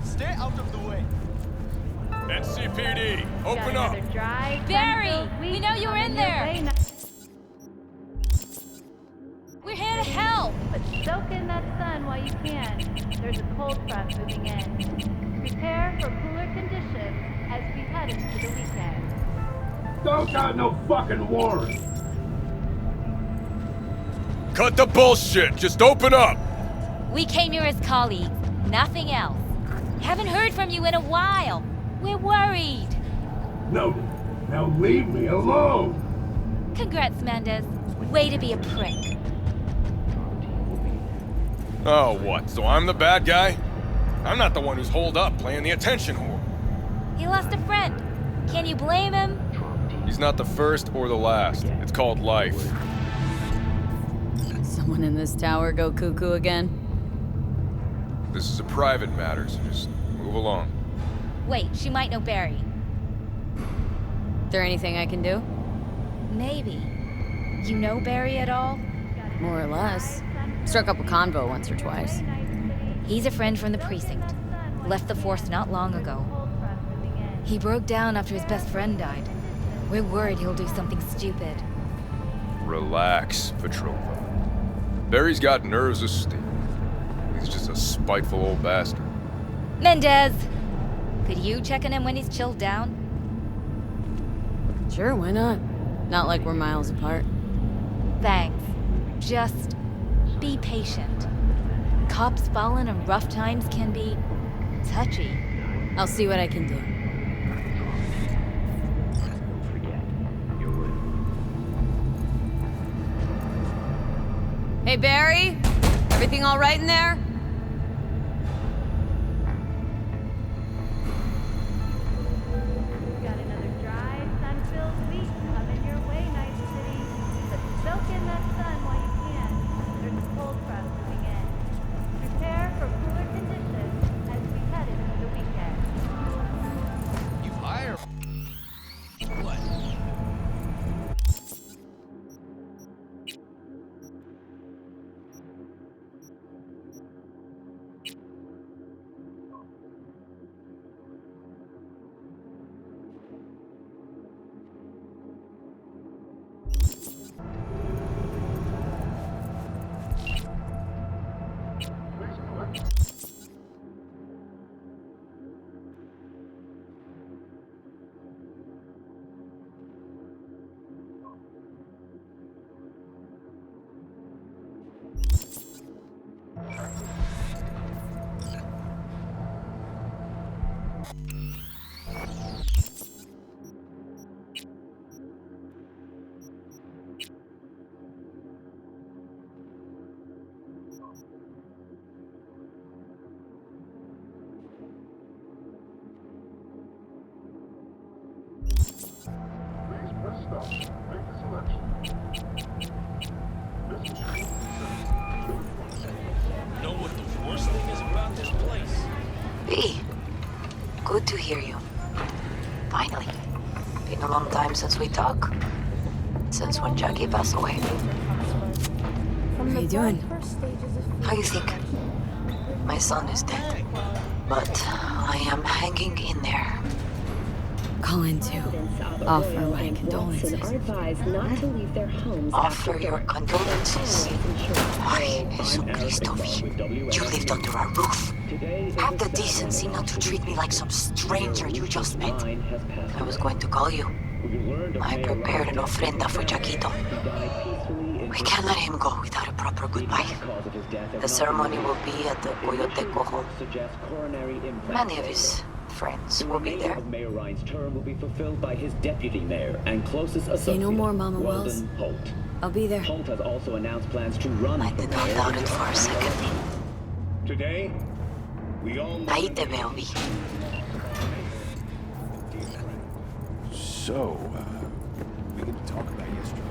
Stay out of the way. NCPD, open up! Barry! We know you're in there! We're here to help! But soak in that sun while you can. There's a cold front moving in. Prepare for cooler conditions as we head into the weekend. Don't got no fucking warrant! Cut the bullshit! Just open up! We came here as colleagues, nothing else. Haven't heard from you in a while. We're worried. Noted. Now leave me alone! Congrats, Mendez. Way to be a prick. Oh, what? So I'm the bad guy? I'm not the one who's holed up playing the attention whore. He lost a friend. Can you blame him? He's not the first or the last. It's called life. Someone in this tower go cuckoo again? This is a private matter, so just move along. Wait, she might know Barry. There anything I can do? Maybe. You know Barry at all? More or less. Struck up a convo once or twice. He's a friend from the precinct. Left the force not long ago. He broke down after his best friend died. We're worried he'll do something stupid. Relax, Petrova. Barry's got nerves of steel. He's just a spiteful old bastard. Mendez! Could you check on him when he's chilled down? Sure, why not? Not like we're miles apart. Thanks. Just be patient. Cops falling in rough times can be touchy. I'll see what I can do. Hey, Barry? Everything all right in there? Got another dry, sun-filled week coming your way, night city. But soak in that sun while you can. There's a cold front moving in. Prepare for cooler conditions as we head into the weekend. You hire? What? Know what the worst thing is about this place? Hey, good to hear you. Finally. Been a long time since we talked. Since when Jackie passed away. How you doing? How you think? My son is dead. But I am hanging in there. Call in to offer my condolences. Offer your condolences. Ay, Jesucristo, you lived under our roof. Have the decency not to treat me like some stranger you just met. I was going to call you. I prepared an ofrenda for Jaquito. We can't let him go without a proper goodbye. The ceremony will be at the Coyoteco home. Many of his friends will be there. Mayor Ryan's term will be fulfilled by his deputy mayor and closest associate. Say no more, Mama Wells. Holt. I'll be there. Holt has also announced plans to run. I did not doubt it for a second. Today, we all know... Ahí te veo, Vi. So, we get to talk about yesterday.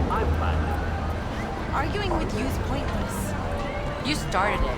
I'm fine. Arguing with you's pointless. You started it.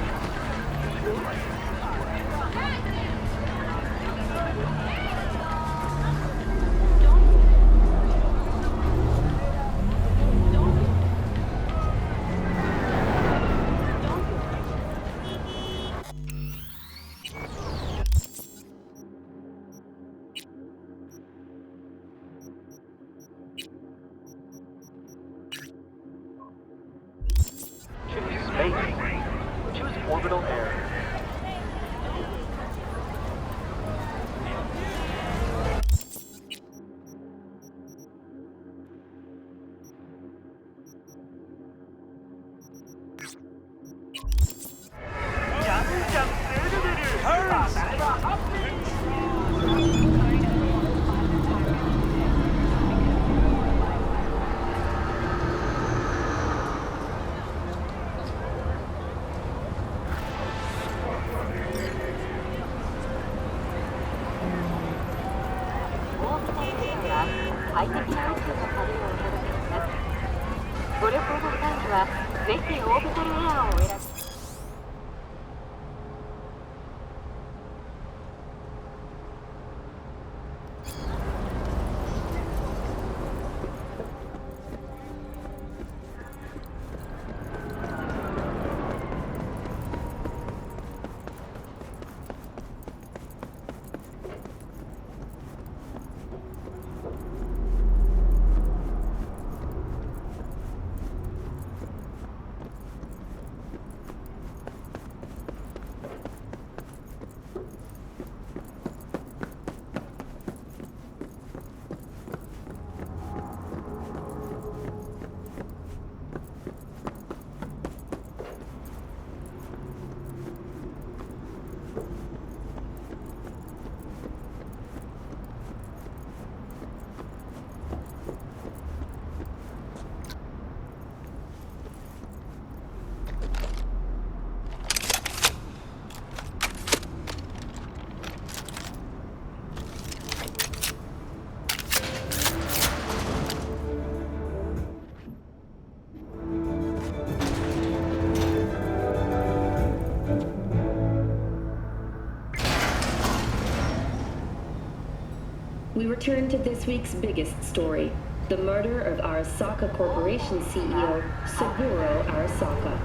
We return to this week's biggest story, the murder of Arasaka Corporation CEO Saburo Arasaka.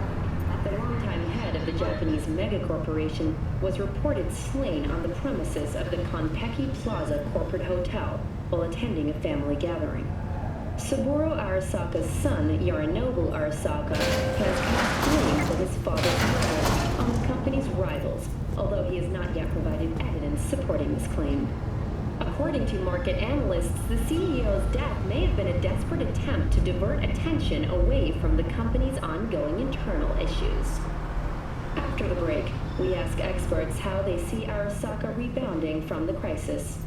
The longtime head of the Japanese megacorporation was reported slain on the premises of the Konpeki Plaza corporate hotel while attending a family gathering. Saburo Arasaka's son, Yorinobu Arasaka, has cast blame for his father's murder on the company's rivals, although he has not yet provided evidence supporting this claim. According to market analysts, the CEO's death may have been a desperate attempt to divert attention away from the company's ongoing internal issues. After the break, we ask experts how they see Arasaka rebounding from the crisis.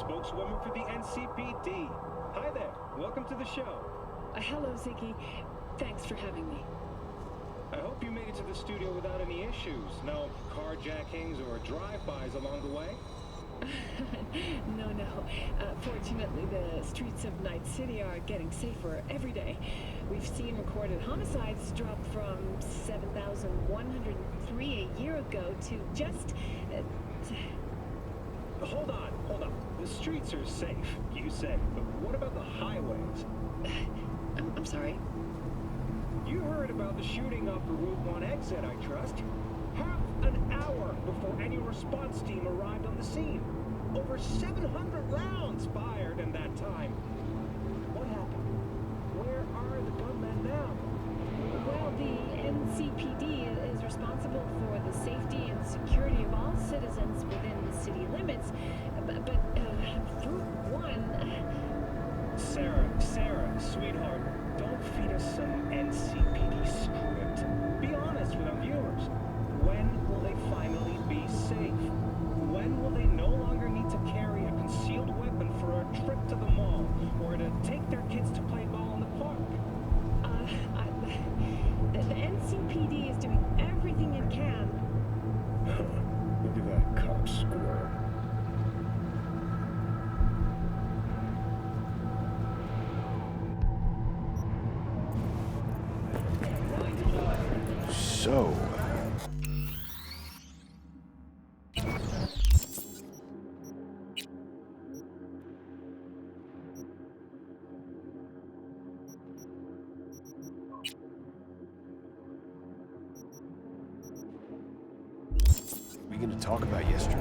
Spokeswoman for the NCPD. Hi there. Welcome to the show. Hello, Ziggy. Thanks for having me. I hope you made it to the studio without any issues. No carjackings or drive-bys along the way. No. Fortunately, the streets of Night City are getting safer every day. We've seen recorded homicides drop from 7,103 a year ago to just... Hold on. The streets are safe, you say. But what about the highways? I'm sorry? You heard about the shooting off the Route 1 exit, I trust. Half an hour before any response team arrived on the scene. Over 700 rounds fired in that time. What happened? Where are the gunmen now? Well, the NCPD is responsible for the safety and security of all citizens within the city limits. But Route 1... Sarah, sweetheart, don't feed us some NCPD script. Be honest with our viewers. When will they finally be safe? When will they no longer need to carry a concealed weapon for a trip to the mall or to take their kids to play ball in the park? The NCPD is doing everything it can. Look at that cop squirrel. So... we gonna talk about yesterday?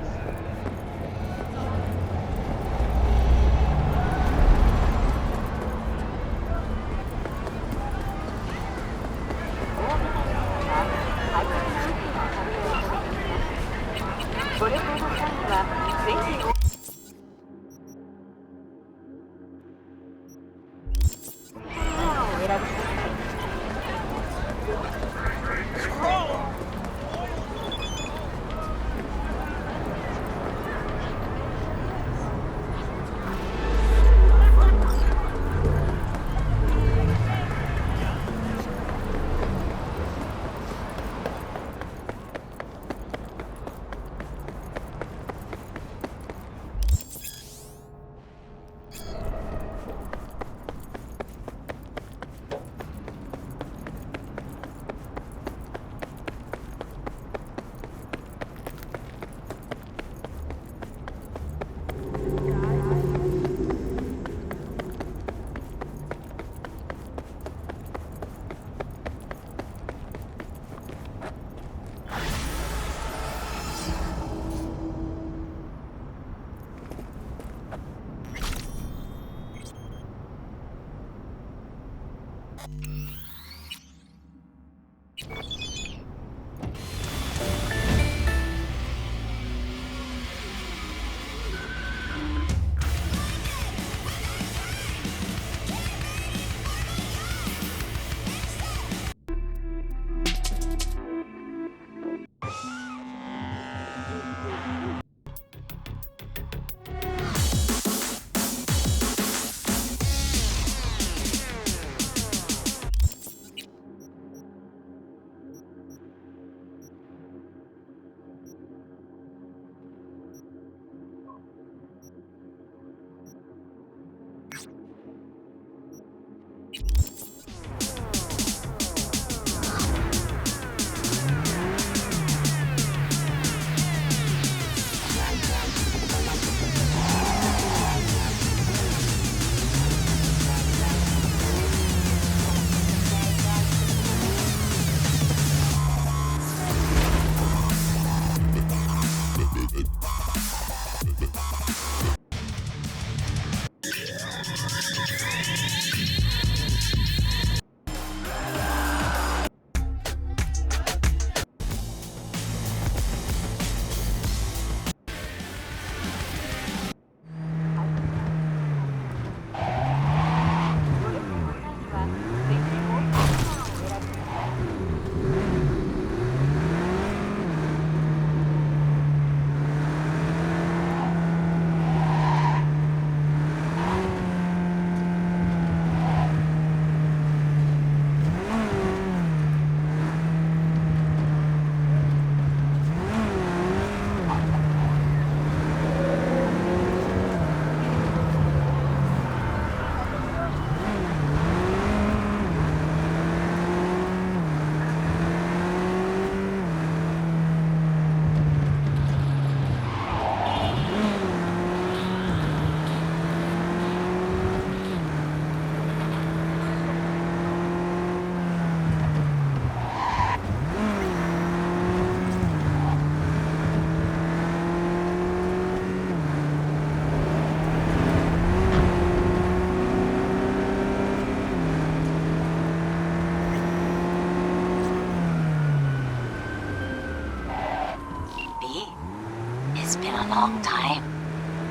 long time.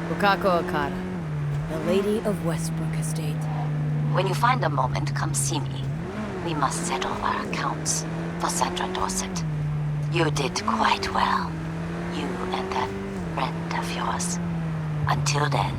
Bukako Okada, the Lady of Westbrook Estate. When you find a moment, come see me. We must settle our accounts for Sandra Dorset. You did quite well. You and that friend of yours. Until then.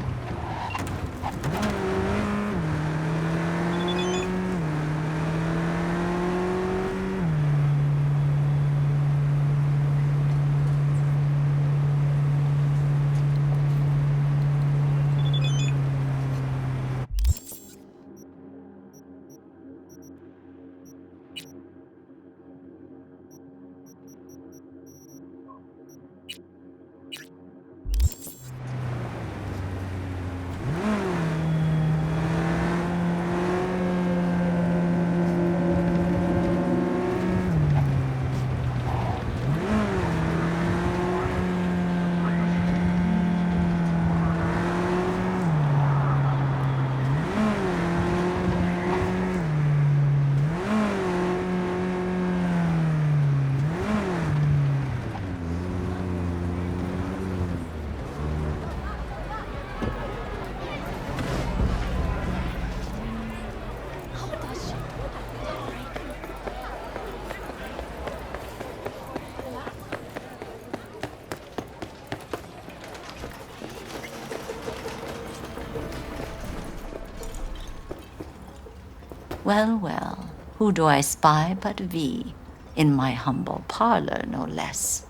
Well, well, who do I spy but V? In my humble parlor, no less.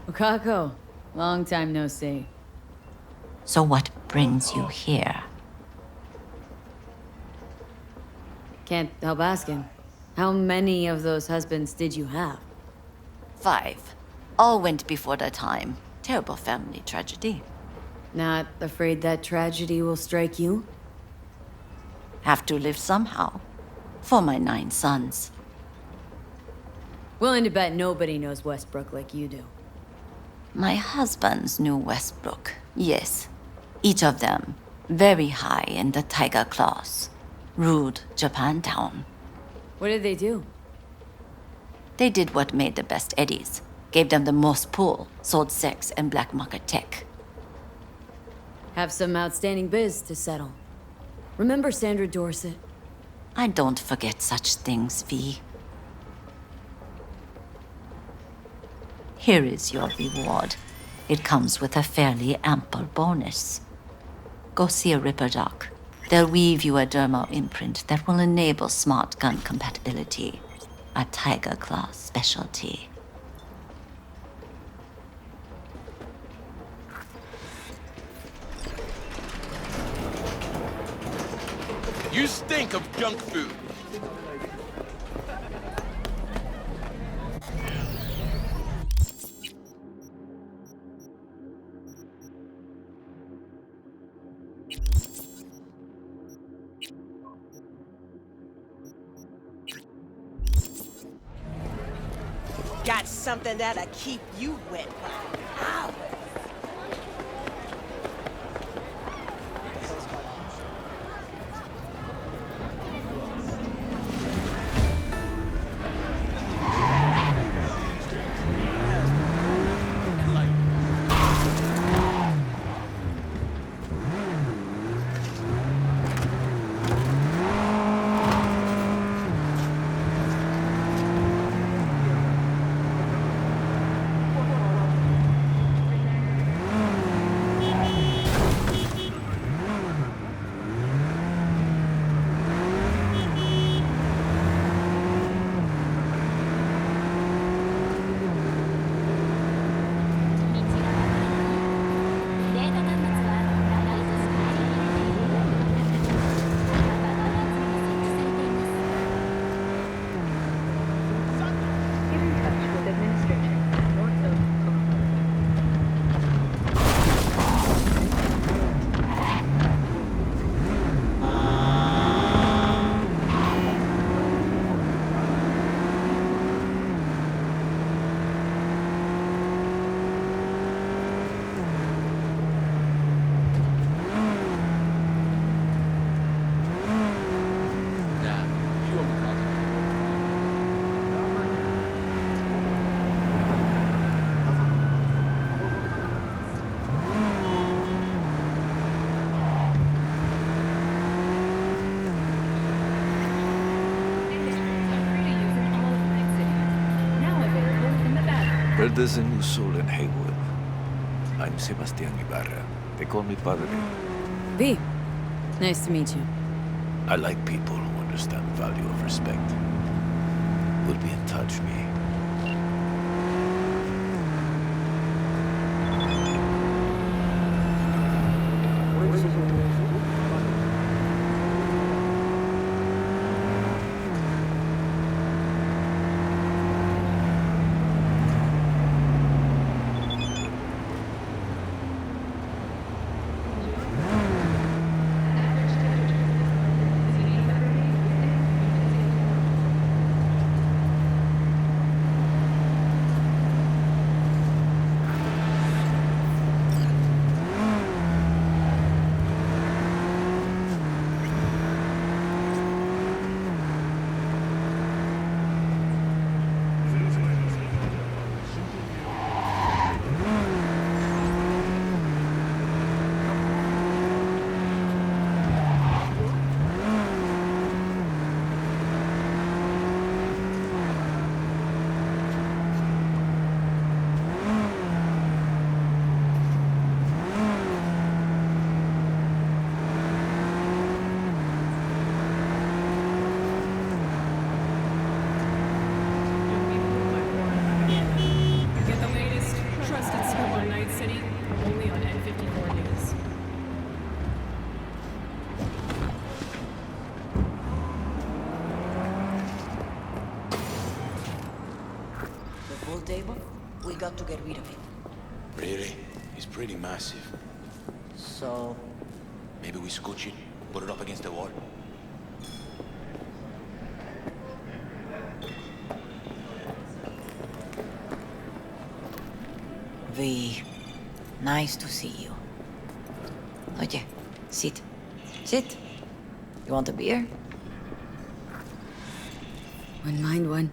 Bukako, long time no see. So what brings you here? Can't help asking. How many of those husbands did you have? 5. All went before their time. Terrible family tragedy. Not afraid that tragedy will strike you? Have to live somehow. For my 9 sons. Willing to bet nobody knows Westbrook like you do. My husbands knew Westbrook, yes. Each of them very high in the tiger class. Ruled Japantown. What did they do? They did what made the best eddies. Gave them the most pull, sold sex and black market tech. Have some outstanding biz to settle. Remember Sandra Dorset? I don't forget such things, V. Here is your reward. It comes with a fairly ample bonus. Go see a Ripper doc. They'll weave you a dermal imprint that will enable smart gun compatibility. A Tiger Claw specialty. You stink of junk food. Got something that'll keep you wet for hours. Heard there's a new soul in Haywood. I'm Sebastian Ibarra. They call me Padre. V. Nice to meet you. I like people who understand the value of respect. We'll be in touch, me. Table? We got to get rid of it. Really? It's pretty massive. So... Maybe we scooch it, put it up against the wall. V, nice to see you. Oye, sit. Sit. You want a beer? Wouldn't mind one.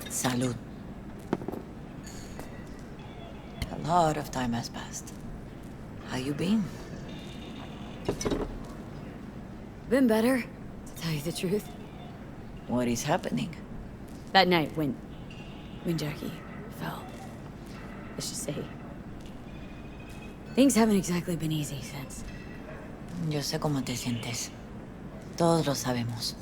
Salud. A lot of time has passed. How you been? Been better, to tell you the truth. What is happening? That night when Jackie fell. Let's just say... things haven't exactly been easy since. Yo sé cómo te sientes. Todos lo sabemos.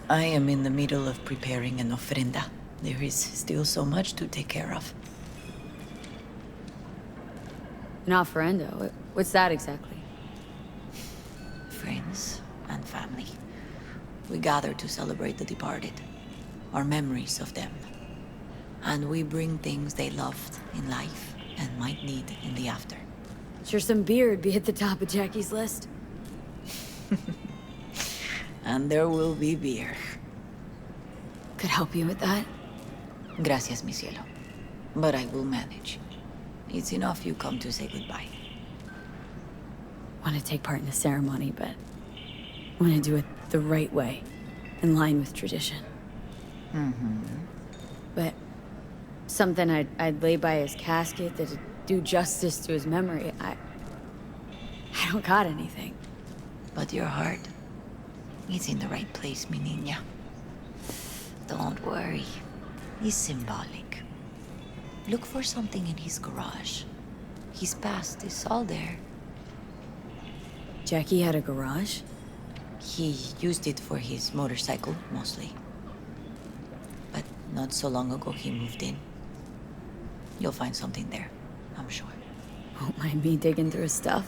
I am in the middle of preparing an ofrenda. There is still so much to take care of. An ofrenda? What's that exactly? Friends and family. We gather to celebrate the departed. Our memories of them. And we bring things they loved in life and might need in the after. Sure some beer would be at the top of Jackie's list. And there will be beer. Could help you with that. Gracias, mi cielo. But I will manage. It's enough you come to say goodbye. Want to take part in the ceremony, but want to do it the right way, in line with tradition. But something I'd lay by his casket that'd do justice to his memory. I don't got anything. But your heart, it's in the right place, mi niña. Don't worry. It's symbolic. Look for something in his garage. His past is all there. Jackie had a garage? He used it for his motorcycle, mostly. But not so long ago, he moved in. You'll find something there, I'm sure. Won't mind me digging through his stuff?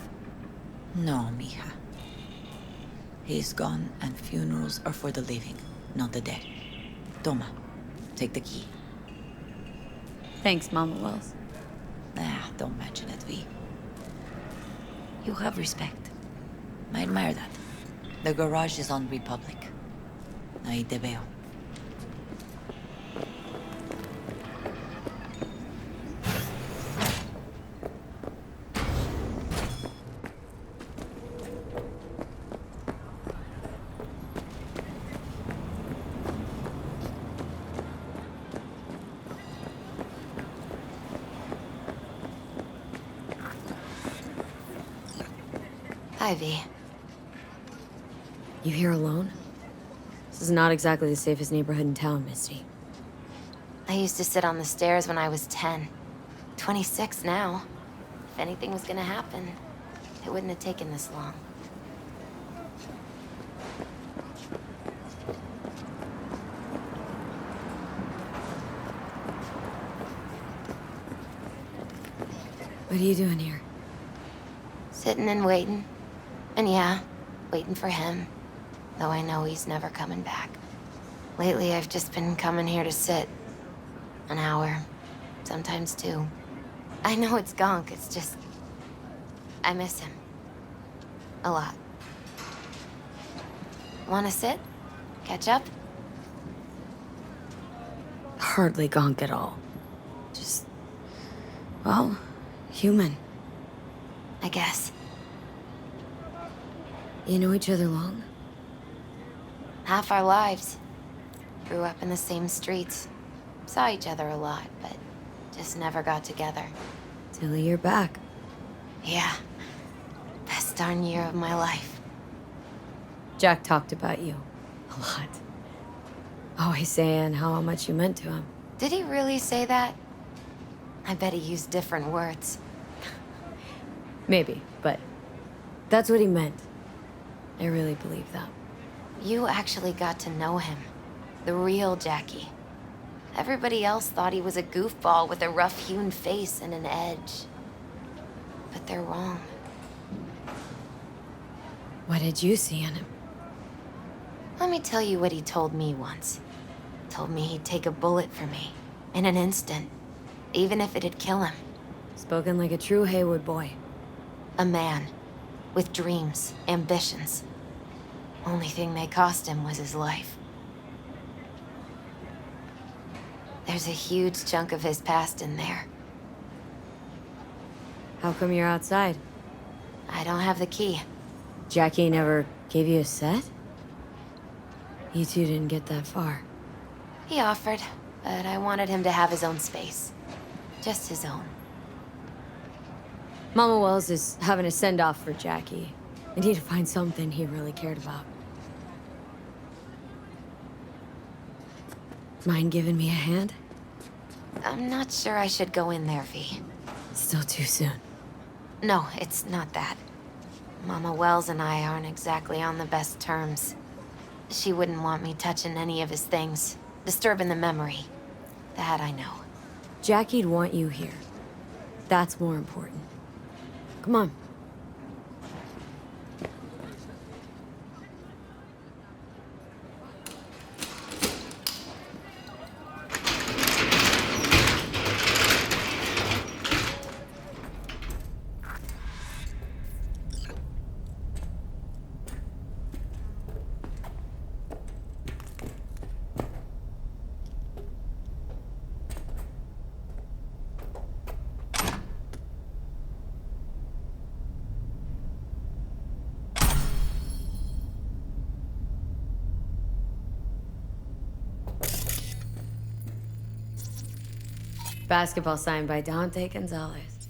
No, mija. He's gone, and funerals are for the living, not the dead. Toma, take the key. Thanks, Mama Wells. Don't mention it, V. You have respect. I admire that. The garage is on Republic. Ahí te veo. Ivy. You here alone? This is not exactly the safest neighborhood in town, Misty. I used to sit on the stairs when I was 10. 26 now. If anything was gonna happen, it wouldn't have taken this long. What are you doing here? Sitting and waiting. And yeah, waiting for him. Though I know he's never coming back. Lately, I've just been coming here to sit. An hour. Sometimes 2. I know it's gunk, it's just... I miss him. A lot. Wanna sit? Catch up? Hardly gonk at all. Just... well, human. I guess. You know each other long? Half our lives. Grew up in the same streets. Saw each other a lot, but just never got together. Till you're back. Yeah. Best darn year of my life. Jack talked about you. A lot. Always saying how much you meant to him. Did he really say that? I bet he used different words. Maybe, but that's what he meant. I really believe that. You actually got to know him. The real Jackie. Everybody else thought he was a goofball with a rough-hewn face and an edge. But they're wrong. What did you see in him? Let me tell you what he told me once. Told me he'd take a bullet for me. In an instant. Even if it'd kill him. Spoken like a true Haywood boy. A man. With dreams, ambitions. Only thing they cost him was his life. There's a huge chunk of his past in there. How come you're outside? I don't have the key. Jackie never gave you a set? You two didn't get that far. He offered, but I wanted him to have his own space. Just his own. Mama Wells is having a send-off for Jackie. I need to find something he really cared about. Mind giving me a hand? I'm not sure I should go in there, V. Still too soon. No, it's not that. Mama Wells and I aren't exactly on the best terms. She wouldn't want me touching any of his things, disturbing the memory. That I know. Jackie'd want you here. That's more important. Come on. Basketball signed by Dante Gonzalez.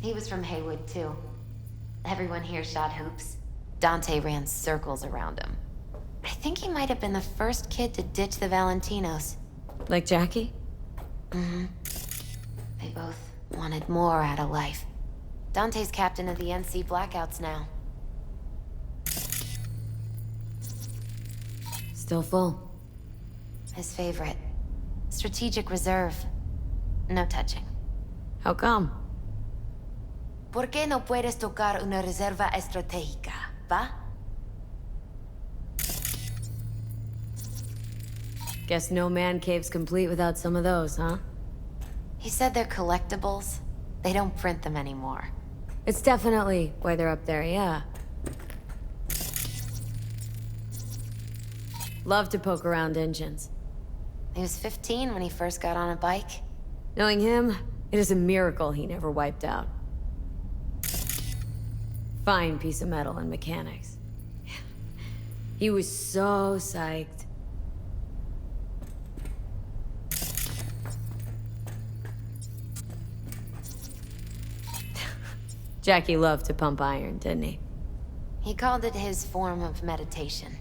He was from Haywood, too. Everyone here shot hoops. Dante ran circles around him. I think he might have been the first kid to ditch the Valentinos. Like Jackie? Mm-hmm. They both wanted more out of life. Dante's captain of the NC Blackouts now. Still full. His favorite. Strategic reserve. No touching. How come? ¿Por qué no puedes tocar una reserva estratégica, va? Guess no man cave's complete without some of those, huh? He said they're collectibles. They don't print them anymore. It's definitely why they're up there, yeah. Love to poke around engines. He was 15 when he first got on a bike. Knowing him, it is a miracle he never wiped out. Fine piece of metal and mechanics. He was so psyched. Jackie loved to pump iron, didn't he? He called it his form of meditation.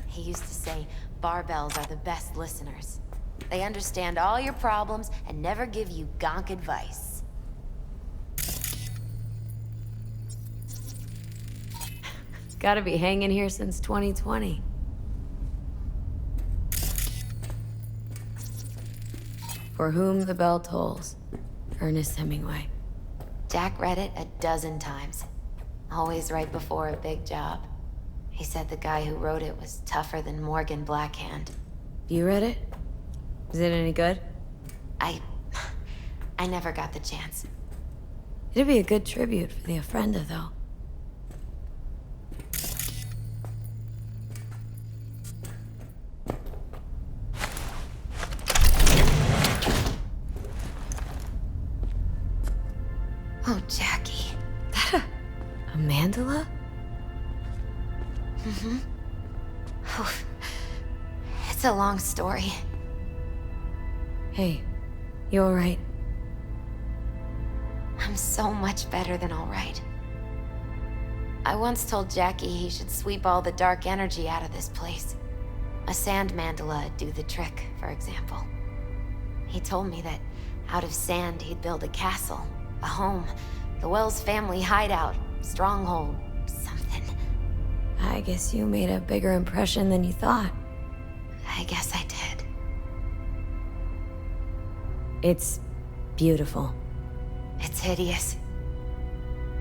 He used to say barbells are the best listeners. They understand all your problems and never give you gonk advice. Gotta be hanging here since 2020. For whom the bell tolls. Ernest Hemingway. Jack read it a dozen times. Always right before a big job. He said the guy who wrote it was tougher than Morgan Blackhand. You read it? Is it any good? I never got the chance. It'd be a good tribute for the Ofrenda, though. Oh, Jackie. A mandala? Mm-hmm. Oh, it's a long story. Hey, you alright? I'm so much better than alright. I once told Jackie he should sweep all the dark energy out of this place. A sand mandala'd do the trick, for example. He told me that out of sand he'd build a castle, a home, the Wells family hideout, stronghold, something. I guess you made a bigger impression than you thought. I guess I did. It's beautiful. It's hideous.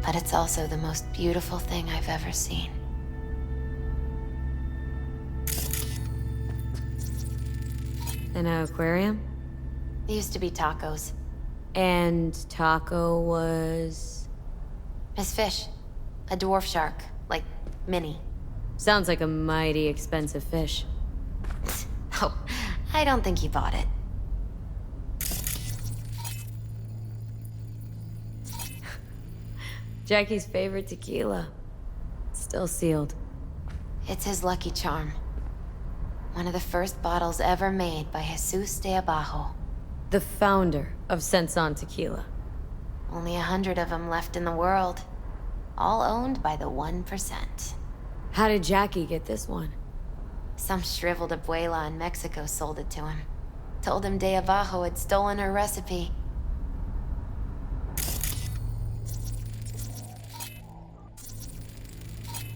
But it's also the most beautiful thing I've ever seen. An aquarium? It used to be Taco's. And Taco was... His fish. A dwarf shark. Like, Minnie. Sounds like a mighty expensive fish. Oh, I don't think he bought it. Jackie's favorite tequila. Still sealed. It's his lucky charm. One of the first bottles ever made by Jesus de Abajo. The founder of Senson Tequila. Only 100 of them left in the world. All owned by the 1%. How did Jackie get this one? Some shriveled abuela in Mexico sold it to him. Told him de Abajo had stolen her recipe.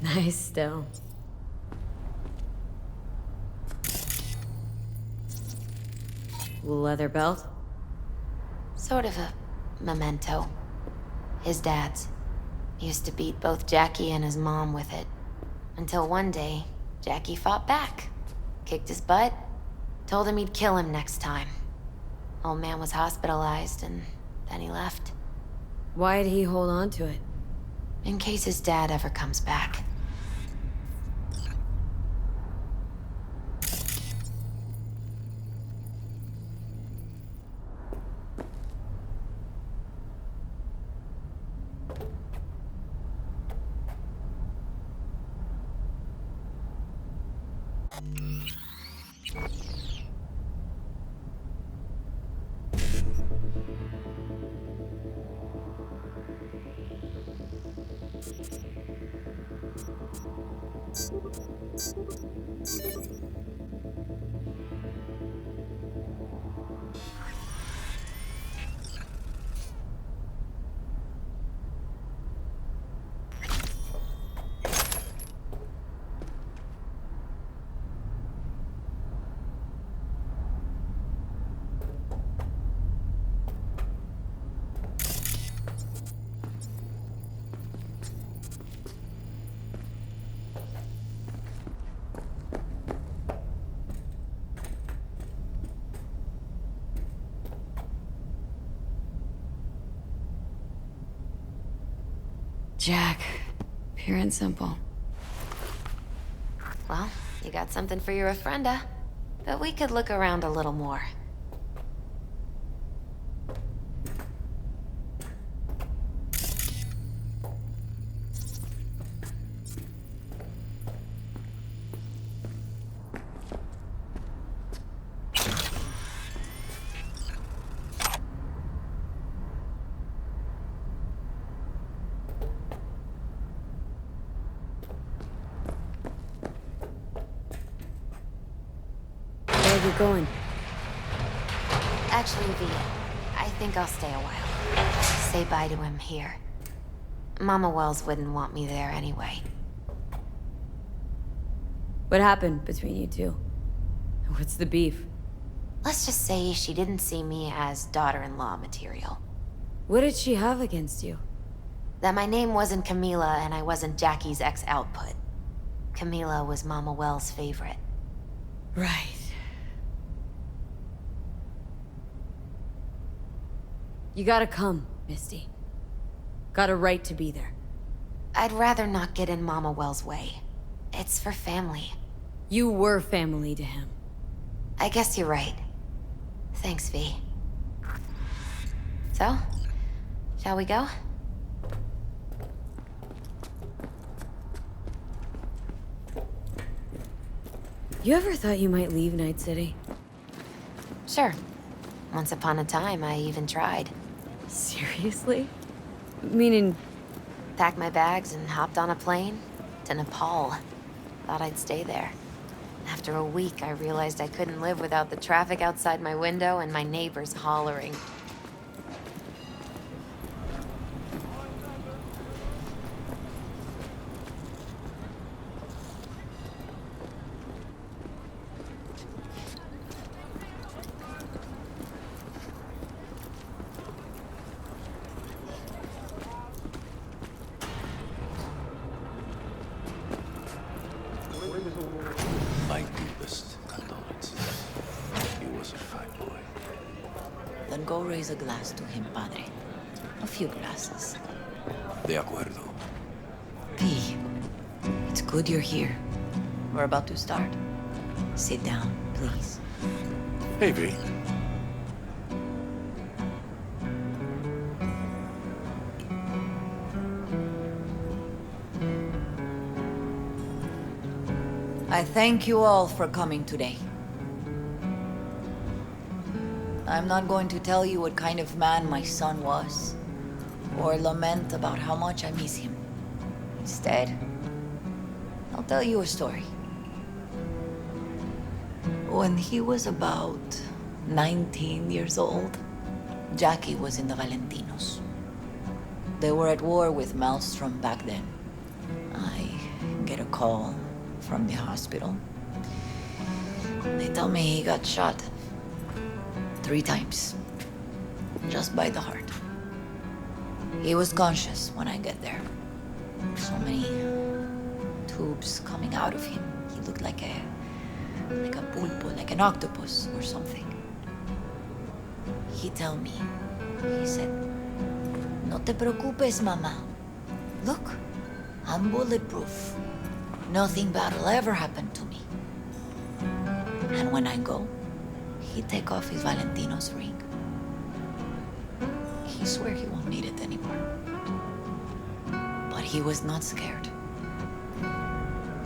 Nice still. Leather belt? Sort of a memento. His dad's. Used to beat both Jackie and his mom with it. Until one day, Jackie fought back. Kicked his butt. Told him he'd kill him next time. Old man was hospitalized and then he left. Why'd he hold on to it? In case his dad ever comes back. Jack. Pure and simple. Well, you got something for your ofrenda. But we could look around a little more. gotta get going. Actually, V, I think I'll stay a while. Say bye to him here. Mama Wells wouldn't want me there anyway. What happened between you two? What's the beef? Let's just say she didn't see me as daughter-in-law material. What did she have against you? That my name wasn't Camila and I wasn't Jackie's ex-output. Camila was Mama Wells' favorite. Right. You gotta come, Misty. Got a right to be there. I'd rather not get in Mama Wells' way. It's for family. You were family to him. I guess you're right. Thanks, V. So, shall we go? You ever thought you might leave Night City? Sure. Once upon a time, I even tried. Seriously? Meaning... Packed my bags and hopped on a plane to Nepal. Thought I'd stay there. After a week, I realized I couldn't live without the traffic outside my window and my neighbors hollering. My deepest condolences. He was a fine boy. Then go raise a glass to him, Padre. A few glasses. De acuerdo. V, it's good you're here. We're about to start. Sit down, please. Hey, V. I thank you all for coming today. I'm not going to tell you what kind of man my son was, or lament about how much I miss him. Instead, I'll tell you a story. When he was about 19 years old, Jackie was in the Valentinos. They were at war with Maelstrom back then. I get a call from the hospital. They tell me he got shot 3 times, just by the heart. He was conscious when I get there. So many tubes coming out of him. He looked like a pulpo, like an octopus or something. He tell me, he said, "No te preocupes, mama. Look, I'm bulletproof. Nothing bad will ever happen to me." And when I go, he take off his Valentino's ring. He swear he won't need it anymore. But he was not scared.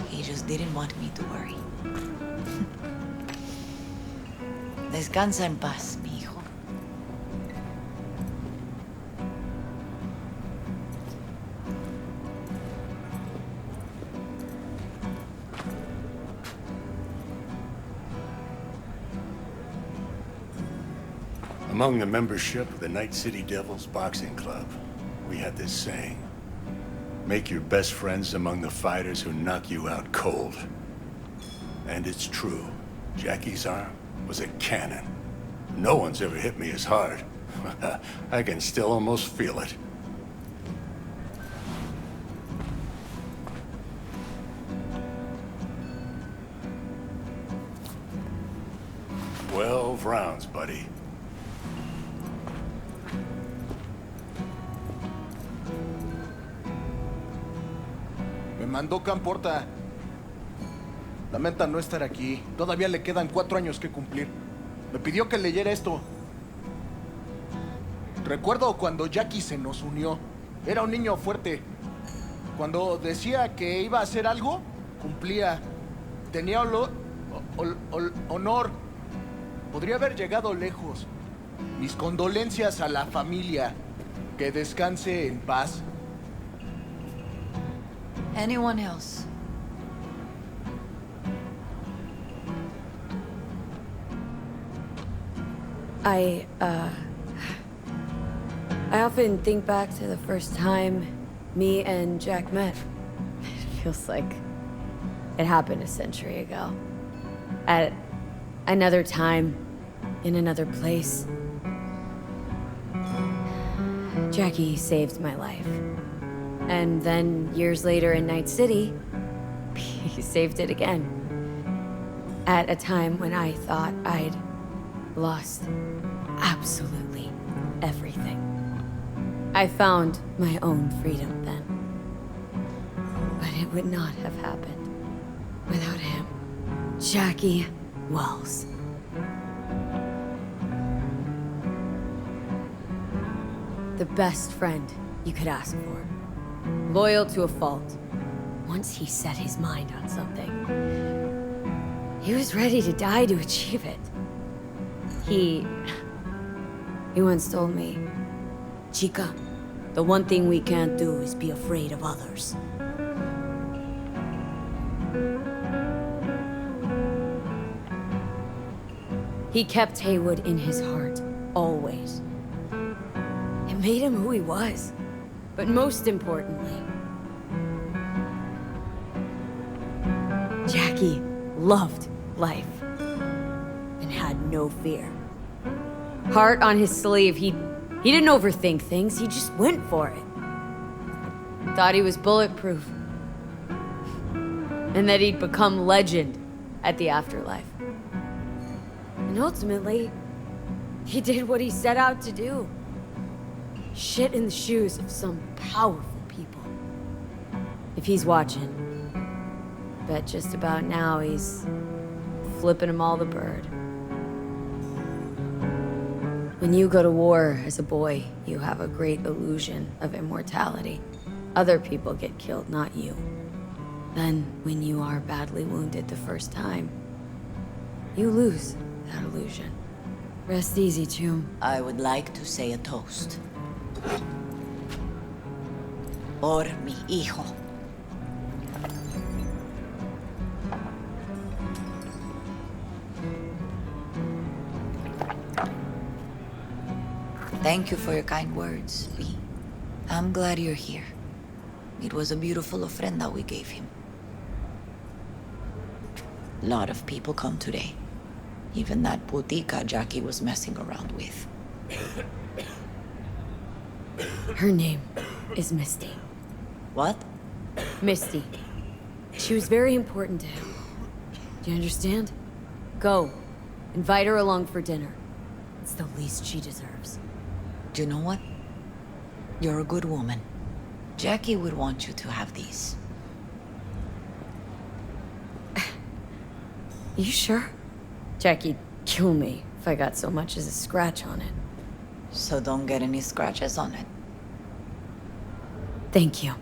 He just didn't want me to worry. Descansa en paz, mi hijo. Among the membership of the Night City Devils Boxing Club, we had this saying: make your best friends among the fighters who knock you out cold. And it's true. Jackie's arm was a cannon. No one's ever hit me as hard. I can still almost feel it. "12 rounds, buddy." Me mandó Camporta. Lamenta no estar aquí. Todavía le quedan 4 años que cumplir. Me pidió que leyera esto. Recuerdo cuando Jackie se nos unió. Era un niño fuerte. Cuando decía que iba a hacer algo, cumplía. Tenía honor. Podría haber llegado lejos. Mis condolencias a la familia. Que descanse en paz. Anyone else? I often think back to the first time me and Jack met. It feels like it happened a century ago. At another time, in another place. Jackie saved my life. And then, years later in Night City, he saved it again. At a time when I thought I'd lost absolutely everything. I found my own freedom then. But it would not have happened without him. Jackie Wells. The best friend you could ask for. Loyal to a fault. Once he set his mind on something, he was ready to die to achieve it. He once told me, Chica, the one thing we can't do is be afraid of others. He kept Haywood in his heart, always. It made him who he was. But most importantly, Jackie loved life and had no fear. Heart on his sleeve, he didn't overthink things, he just went for it. Thought he was bulletproof. And that he'd become legend at the afterlife. And ultimately, he did what he set out to do. Shit in the shoes of some powerful people. If he's watching, bet just about now he's flipping them all the bird. When you go to war as a boy, you have a great illusion of immortality. Other people get killed, not you. Then, when you are badly wounded the first time, you lose that illusion. Rest easy, Chum. I would like to say a toast. Por mi hijo. Thank you for your kind words, V. I'm glad you're here. It was a beautiful ofrenda we gave him. A lot of people come today. Even that putica Jackie was messing around with. Her name is Misty. What? Misty. She was very important to him. Do you understand? Go. Invite her along for dinner. It's the least she deserves. Do you know what? You're a good woman. Jackie would want you to have these. You sure? Jackie'd kill me if I got so much as a scratch on it. So don't get any scratches on it. Thank you.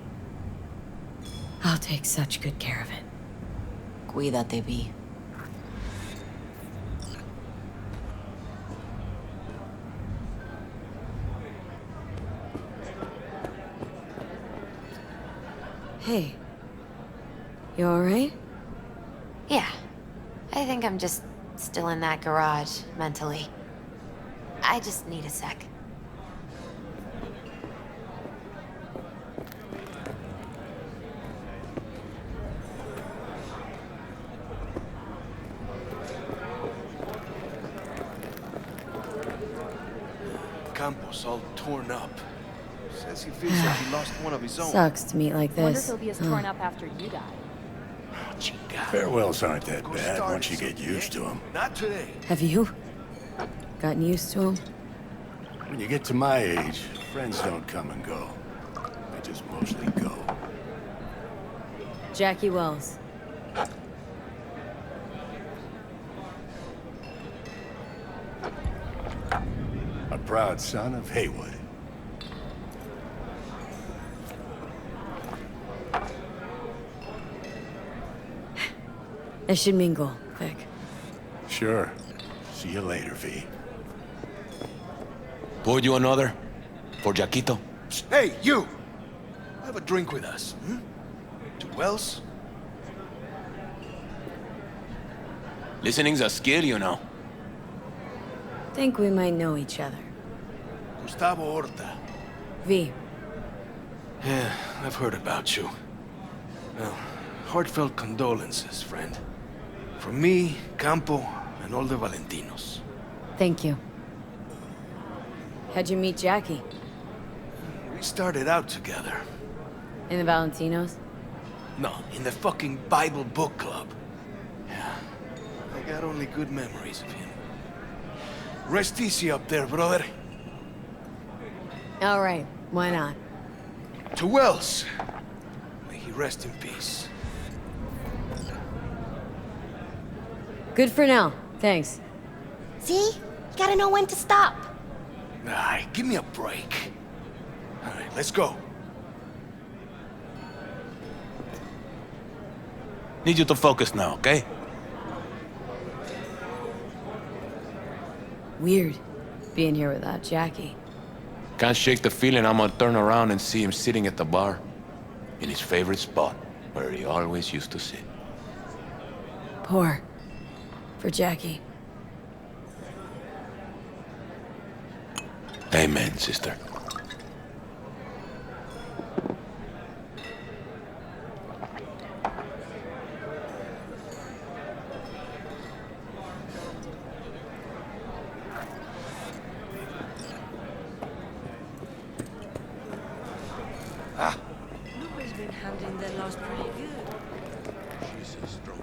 I'll take such good care of it. Cuídate, V. Hey. You alright? Yeah. I think I'm just still in that garage, mentally. I just need a sec. Campos all torn up. Says he feels like he lost one of his own. Sucks to meet like this. Wonder if he'll be as torn up after you die. Farewells aren't that bad once you get used to them. Not today. Have you gotten used to him? When you get to my age, friends don't come and go. They just mostly go. Jackie Wells. A proud son of Haywood. I should mingle, Vic. Sure. See you later, V. Pour you another? For Jaquito? Hey, you! Have a drink with us, hmm? To Wells? Listening's a skill, you know. think we might know each other. Gustavo Horta. V. Yeah, I've heard about you. Well, heartfelt condolences, friend. From me, Campo, and all the Valentinos. Thank you. How'd you meet Jackie? We started out together. In the Valentinos? No, in the fucking Bible book club. Yeah, I got only good memories of him. Rest easy up there, brother. All right, why not? To Wells. May he rest in peace. Good for now, thanks. See? You gotta know when to stop. Nah, give me a break. All right, let's go. Need you to focus now, okay? Weird, being here without Jackie. Can't shake the feeling I'm gonna turn around and see him sitting at the bar. In his favorite spot, where he always used to sit. Poor. For Jackie. Amen, sister. Nobody's been handling their loss pretty good. She's a strong